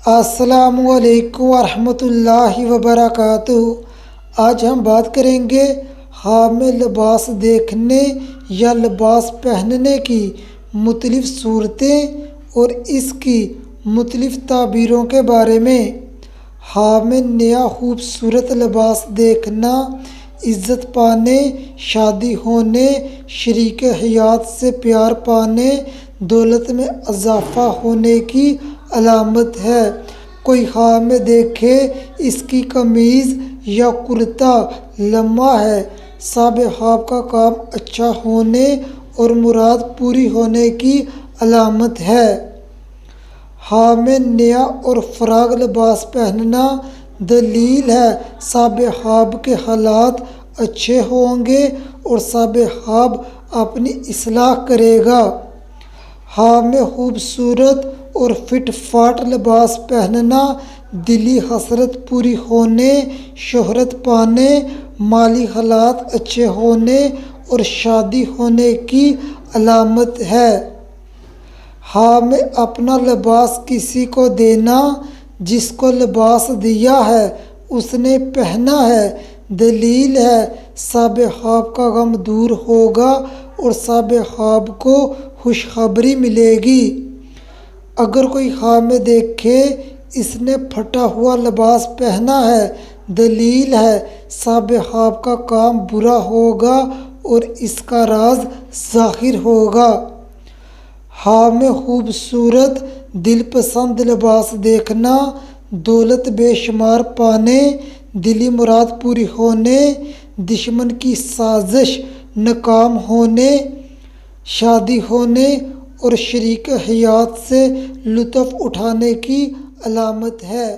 السلام علیکم ورحمۃ اللہ وبرکاتہ۔ آج ہم بات کریں گے حامل لباس دیکھنے یا لباس پہننے کی مختلف صورتیں اور اس کی مختلف تعبیروں کے بارے میں۔ حامل نیا خوبصورت لباس دیکھنا عزت پانے، شادی ہونے، شریک حیات سے پیار پانے، دولت میں اضافہ ہونے کی علامت ہے۔ کوئی حامل دیکھے اس کی قمیض یا کرتا لمبا ہے، صاحب حاب کا کام اچھا ہونے اور مراد پوری ہونے کی علامت ہے۔ حامل نیا اور فراغ لباس پہننا دلیل ہے صاحب حاب کے حالات اچھے ہوں گے اور صاحب حاب اپنی اصلاح کرے گا۔ حامل خوبصورت اور فٹ فاٹ لباس پہننا دلی حسرت پوری ہونے، شہرت پانے، مالی حالات اچھے ہونے اور شادی ہونے کی علامت ہے۔ حامل اپنا لباس کسی کو دینا، جس کو لباس دیا ہے اس نے پہنا ہے، دلیل ہے صاحب حاب کا غم دور ہوگا اور صاحب حاب کو خوشخبری ملے گی۔ اگر کوئی حامل دیکھے اس نے پھٹا ہوا لباس پہنا ہے، دلیل ہے صاحب حاب کا کام برا ہوگا اور اس کا راز ظاہر ہوگا۔ حامل خوبصورت دل پسند لباس دیکھنا دولت بے شمار پانے، دلی مراد پوری ہونے، دشمن کی سازش ناکام ہونے، شادی ہونے اور شریک حیات سے لطف اٹھانے کی علامت ہے۔